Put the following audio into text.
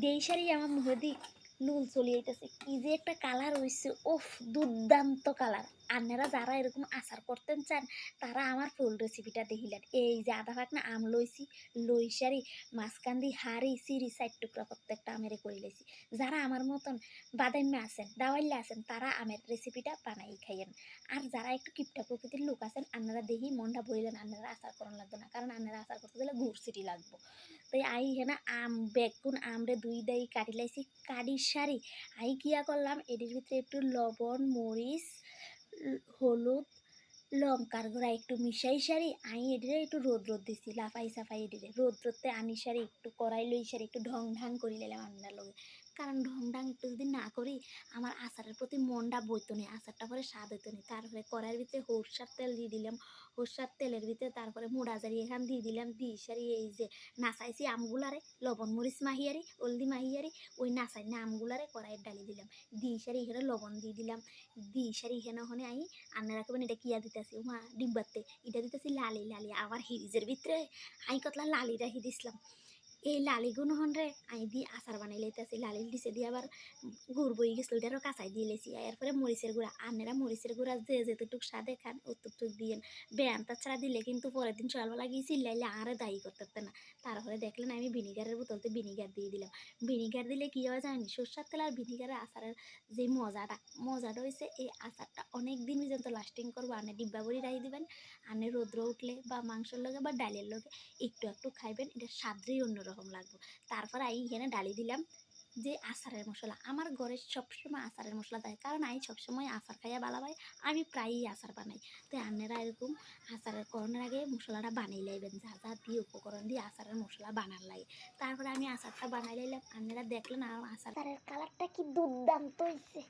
দেই শাড়ি আমার মুখে দি নুল চলে যাইতেছে, কি যে একটা কালার হইছে, ওফ দুর্দান্ত কালার। আপনারা যারা এরকম আচার করতেন চান তারা আমার ফুল রেসিপিটা দেখিলেন। এই যে আধা ভাগ না আম লইছি, লই সারি মাঝখান দিয়ে হাড়ি সিঁড়ি সাইড টুকরা প্রত্যেকটা আমেরে করে লইছি। যারা আমার মতন বাদাম্যা আছেন দাওয়াইল্লা আছেন তারা আমের রেসিপিটা বানাই খাইয়েন। আর যারা একটু কিপটা প্রকৃতির লোক আছেন আপনারা দেখি মনটা বইলেন আপনারা আচার করান লাগবে না, কারণ আপনারা আচার করতে গেলে গুড় সিটি লাগবো। তাই আই হেনা আম বেগুন আমরে দুই দাই কাটি লাইছি, কাটি সারি আই কিয়া করলাম এটির ভিতরে একটু লবণ মরিচ হলুদ লঙ্কার গুঁড়া একটু মিশাই সারি আই এটিরে একটু রোদ দিছি লাফাই সাফাই এটিরে রোদতে আনি সারি একটু কড়াই লই সারি একটু ঢং ঢাং করি লাইলাম আন্নার লগে। কারণ ঢং ঢাং একটু যদি না করি আমার আচারের প্রতি মনটা বইতো না, আচারটা পরে স্বাদ হইতো না। তারপরে কড়াইয়ের ভিতরে সরষার তেল দিয়ে দিলাম, সরষার তেলের ভিতরে তারপরে মুড়া জারি এখান দিয়ে দিলাম, দিয়ে সারি এই যে নাচাইছি আমগুলারে লবণ মরিচ মাহিয়ারি হলদি মাহিয়ারি ওই নাচাই না আমগুলারে কড়াইয়ের ডালি দিলাম, দিয়ে সারি এখানে লবণ দিয়ে দিলাম, দিয়ে সারি এখানে ওখানে আই আন্না রাখবেন এটা কিয়া দিতেছি মা ডিব্বাতে এটা দিতেছি লালি লালি আমার হিরিজের ভিতরে আই কতলা লালি রাখি দিছিলাম। এই লালি গুণহন রে আই দিয়ে আচার বানাই লাইতেছি, লালি দিছে দিয়ে আবার গুড় বই গেছিল ওটারও কাঁচাই দিয়ে লেছি। এরপরে মরিচের গুঁড়া আনেরা মরিচের গুঁড়া যে যেতটুক স্বাদে খান অতটুক দিয়েন, বেয়ান্তা ছাড়া দিলে কিন্তু পরের দিন সকালবেলা গিয়ে চিল্লাইলে আরে দায়ী করতে পারতে না। তারপরে দেখলেন আমি ভিনিগারের বোতলতে ভিনিগার দিয়ে দিলাম। ভিনিগার দিলে কী হয় জানেন, সরষার তেল আর ভিনিগারের আচারের যে মজাটা হয়েছে এই আচারটা অনেক দিন পর্যন্ত লাস্টিং করবো। আনে ডিব্বা করে রাখি দিবেন, আনে রৌদ্র উঠলে বা মাংসের লগে বা ডালের লগে একটু একটু খাইবেন, এটা স্বাদই অন্যরকম লাগবে। তারপর আই এখানে ডালি দিলাম যে আচারের মশলা, আমার ঘরে সবসময় আচারের মশলা দেয়, কারণ আমি সবসময় আচার খাইয়া ভালো পাই, আমি প্রায়ই আচার বানাই। তো আপনারা এরকম আচারের করণের আগে মশলাটা বানিয়ে লাইবেন, যা যা দিয়ে উপকরণ দিয়ে আচারের মশলা বানার লাগে। তারপরে আমি আচারটা বানাই লাইলাম, আপনারা দেখলেন আর আচারের কালারটা কি দুর্দান্ত হয়েছে।